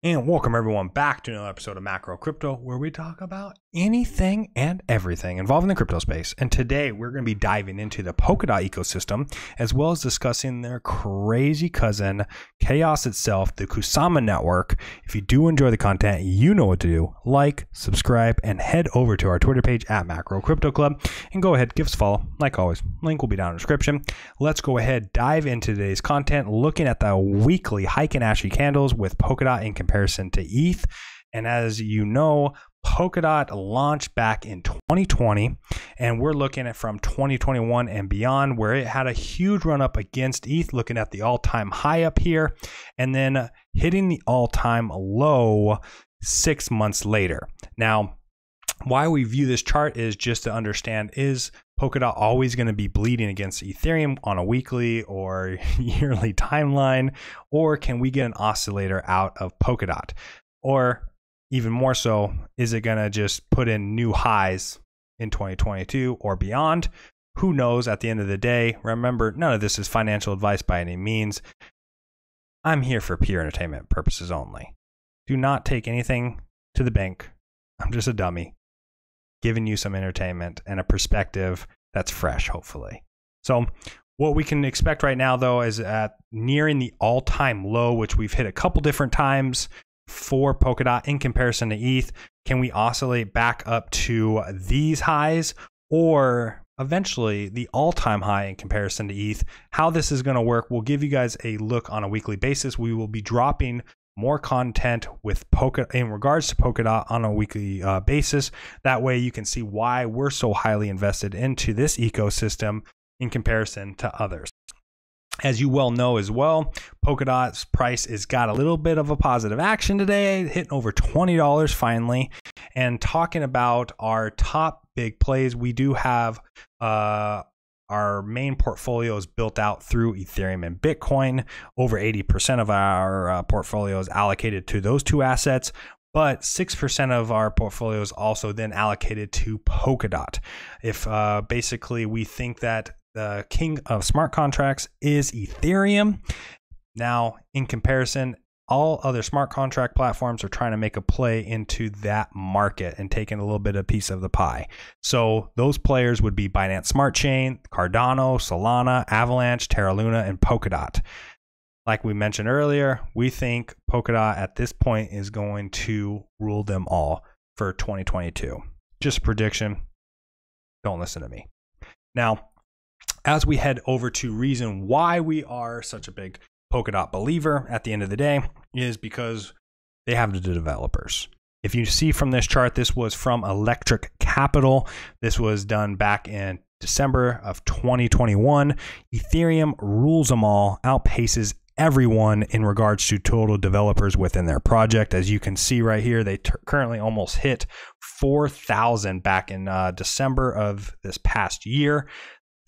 And welcome everyone back to another episode of Macro Crypto, where we talk about anything and everything involving the crypto space. And today we're going to be diving into the Polkadot ecosystem, as well as discussing their crazy cousin, chaos itself, the Kusama network. If you do enjoy the content, you know what to do. Like, subscribe, and head over to our Twitter page at Macro Crypto Club. And go ahead, give us a follow. Like always, link will be down in the description. Let's go ahead, dive into today's content, looking at the weekly hike and ashy candles with Polkadot in comparison to ETH. And as you know, Polkadot launched back in 2020, and we're looking at from 2021 and beyond, where it had a huge run up against ETH, looking at the all-time high up here, and then hitting the all-time low 6 months later. Now, why we view this chart is just to understand, is Polkadot always going to be bleeding against Ethereum on a weekly or yearly timeline, or can we get an oscillator out of Polkadot? Or even more so, is it going to just put in new highs in 2022 or beyond? Who knows at the end of the day? Remember, none of this is financial advice by any means. I'm here for pure entertainment purposes only. Do not take anything to the bank. I'm just a dummy, giving you some entertainment and a perspective that's fresh, hopefully. So what we can expect right now, though, is at nearing the all-time low, which we've hit a couple different times for Polkadot in comparison to ETH. Can we oscillate back up to these highs, or eventually the all-time high in comparison to ETH? How this is going to work, we'll give you guys a look on a weekly basis. We will be dropping more content with Polkadot in regards to Polkadot on a weekly basis. That way you can see why we're so highly invested into this ecosystem in comparison to others. As you well know as well, Polkadot's price has got a little bit of a positive action today, hitting over $20 finally. And talking about our top big plays, we do have our main portfolio is built out through Ethereum and Bitcoin. Over 80% of our portfolio is allocated to those two assets, but 6% of our portfolio is also then allocated to Polkadot. If basically we think that the king of smart contracts is Ethereum. Now, in comparison, all other smart contract platforms are trying to make a play into that market and taking a little bit of piece of the pie. So those players would be Binance Smart Chain, Cardano, Solana, Avalanche, Terra Luna, and Polkadot. Like we mentioned earlier, we think Polkadot at this point is going to rule them all for 2022. Just a prediction. Don't listen to me. Now, as we head over to reason why we are such a big Polkadot believer at the end of the day, is because they have the developers. If you see from this chart, this was from Electric Capital. This was done back in December of 2021. Ethereum rules them all, outpaces everyone in regards to total developers within their project. As you can see right here, they currently almost hit 4,000 back in December of this past year.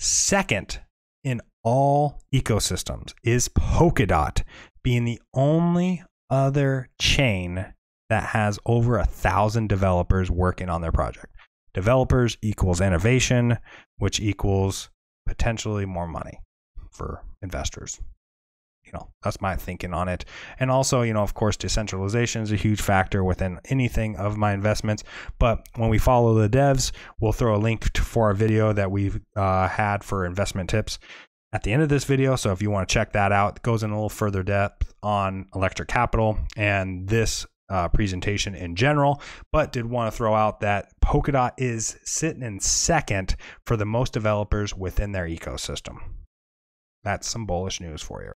Second in all ecosystems is Polkadot, being the only other chain that has over 1,000 developers working on their project. Developers equals innovation, which equals potentially more money for investors. That's my thinking on it. And also, of course, decentralization is a huge factor within anything of my investments. But when we follow the devs, we'll throw a link for our video that we've had for investment tips at the end of this video. So if you want to check that out, it goes in a little further depth on Electric Capital and this presentation in general. But did want to throw out that Polkadot is sitting in second for the most developers within their ecosystem. That's some bullish news for you.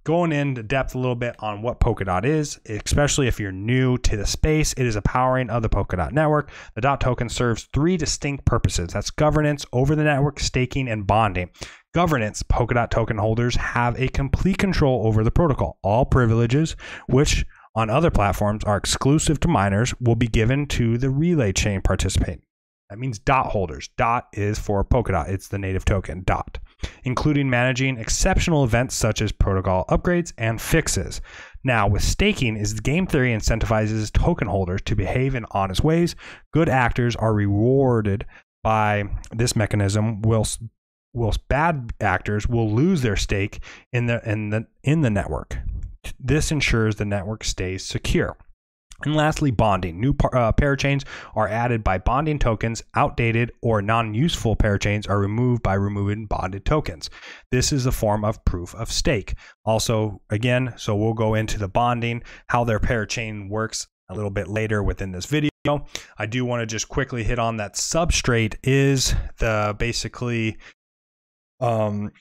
Going into depth a little bit on what Polkadot is, especially if you're new to the space, it is a powering of the Polkadot network. The DOT token serves three distinct purposes. That's governance over the network, staking, and bonding. Governance, Polkadot token holders have a complete control over the protocol. All privileges, which on other platforms are exclusive to miners, will be given to the relay chain participant. That means DOT holders. DOT is for Polkadot. It's the native token, DOT, including managing exceptional events such as protocol upgrades and fixes. Now, with staking, is the game theory incentivizes token holders to behave in honest ways. Good actors are rewarded by this mechanism, whilst bad actors will lose their stake in the network. This ensures the network stays secure. And lastly, bonding. New parachains are added by bonding tokens. Outdated or non-useful parachains are removed by removing bonded tokens. This is a form of proof of stake. Also, again, so we'll go into the bonding, how their parachain works a little bit later within this video. I do want to just quickly hit on that substrate is the basically what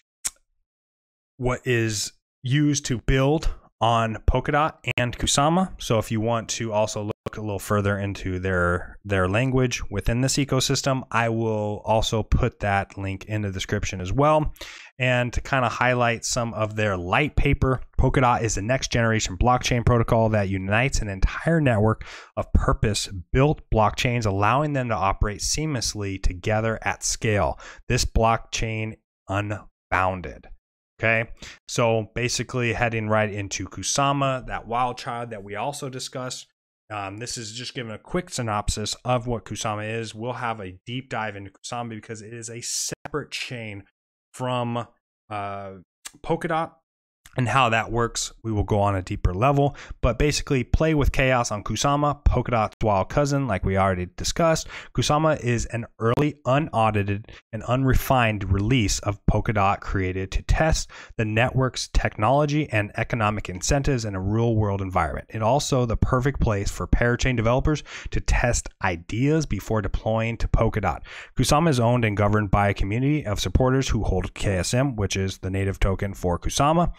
is used to build on Polkadot and Kusama. So if you want to also look a little further into their language within this ecosystem, I will also put that link in the description as well. And to kind of highlight some of their light paper, Polkadot is the next generation blockchain protocol that unites an entire network of purpose-built blockchains, allowing them to operate seamlessly together at scale. This blockchain unbounded. Okay, so basically heading right into Kusama, that wild child that we also discussed. This is just giving a quick synopsis of what Kusama is. We'll have a deep dive into Kusama because it is a separate chain from Polkadot, and how that works, we will go on a deeper level. But basically, play with chaos on Kusama, Polkadot's wild cousin, like we already discussed. Kusama is an early, unaudited, and unrefined release of Polkadot created to test the network's technology and economic incentives in a real-world environment. It's also the perfect place for parachain developers to test ideas before deploying to Polkadot. Kusama is owned and governed by a community of supporters who hold KSM, which is the native token for Kusama.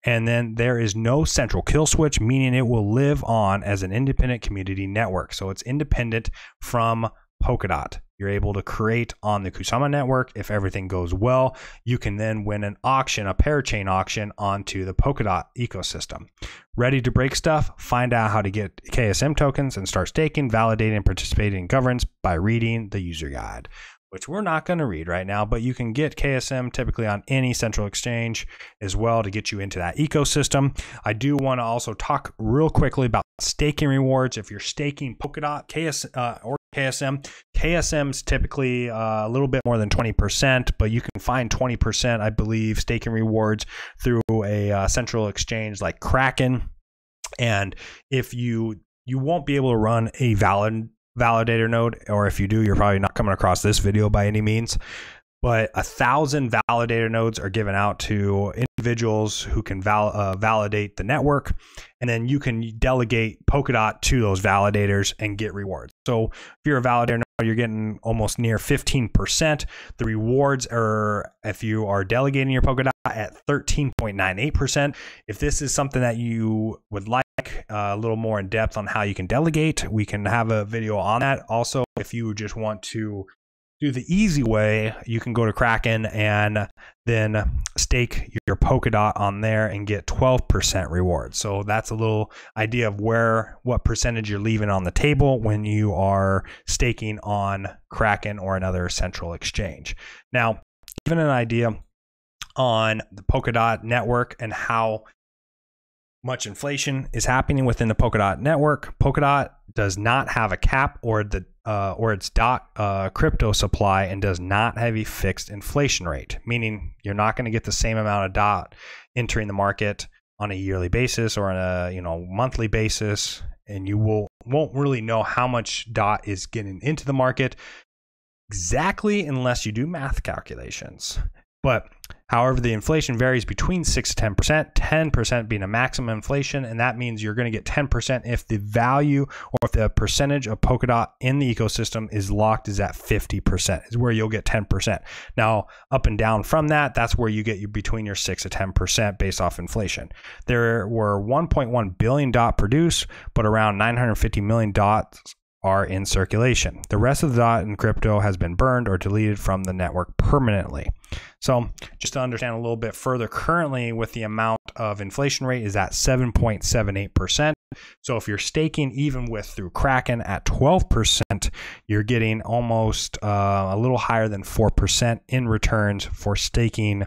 And then there is no central kill switch, meaning it will live on as an independent community network. So it's independent from Polkadot. You're able to create on the Kusama network. If everything goes well, you can then win an auction, a parachain auction onto the Polkadot ecosystem. Ready to break stuff? Find out how to get KSM tokens and start staking, validating, and participating in governance by reading the user guide, which we're not going to read right now, but you can get KSM typically on any central exchange as well to get you into that ecosystem. I do want to also talk real quickly about staking rewards. If you're staking Polkadot or KSM, KSM's typically a little bit more than 20%, but you can find 20%, I believe, staking rewards through a central exchange like Kraken. And if you won't be able to run a validator node, or if you do, you're probably not coming across this video by any means, but 1,000 validator nodes are given out to individuals who can validate the network, and then you can delegate Polkadot to those validators and get rewards. So if you're a validator node, you're getting almost near 15%. The rewards are, if you are delegating your Polkadot, at 13.98%. If this is something that you would like a little more in depth on how you can delegate, we can have a video on that. Also, if you just want to do the easy way, you can go to Kraken and then stake your Polkadot on there and get 12% reward. So that's a little idea of what percentage you're leaving on the table when you are staking on Kraken or another central exchange. Now, even an idea on the Polkadot network and how much inflation is happening within the Polkadot network. Polkadot does not have a cap or its crypto supply, and does not have a fixed inflation rate, meaning you're not going to get the same amount of DOT entering the market on a yearly basis or on a monthly basis, and you won't really know how much DOT is getting into the market exactly unless you do math calculations. But however, the inflation varies between 6 to 10%, 10% being a maximum inflation, and that means you're going to get 10% if the value or if the percentage of Polkadot in the ecosystem is locked is at 50%, is where you'll get 10%. Now, up and down from that, that's where you get between your 6 to 10% based off inflation. There were 1.1 billion DOT produced, but around 950 million DOTs are in circulation. The rest of the DOT in crypto has been burned or deleted from the network permanently. So just to understand a little bit further, currently with the amount of inflation rate is at 7.78%. So if you're staking even through Kraken at 12%, you're getting almost a little higher than 4% in returns for staking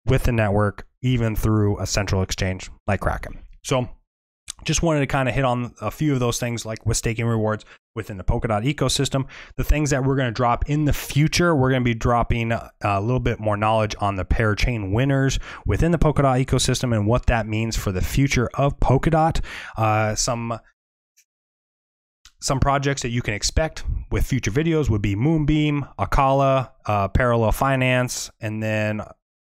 with the network, even through a central exchange like Kraken. So just wanted to kind of hit on a few of those things, like with staking rewards within the Polkadot ecosystem. The things that we're going to drop in the future, we're going to be dropping a little bit more knowledge on the Parachain winners within the Polkadot ecosystem and what that means for the future of Polkadot. Some projects that you can expect with future videos would be Moonbeam, Acala, Parallel Finance, and then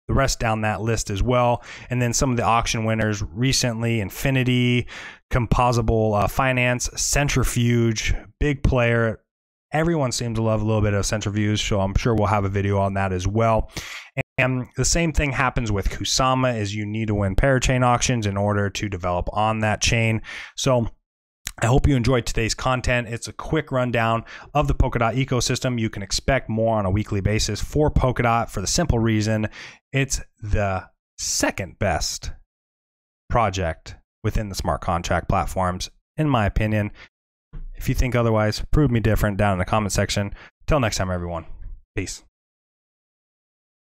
the rest down that list as well. And then some of the auction winners recently: Infinity, Composable Finance, Centrifuge, big player. Everyone seems to love a little bit of Centrifuge, so I'm sure we'll have a video on that as well. And the same thing happens with Kusama, is you need to win Parachain auctions in order to develop on that chain. So I hope you enjoyed today's content. It's a quick rundown of the Polkadot ecosystem. You can expect more on a weekly basis for Polkadot, for the simple reason it's the second best project within the smart contract platforms, in my opinion. If you think otherwise, prove me different down in the comment section. Till next time, everyone. Peace.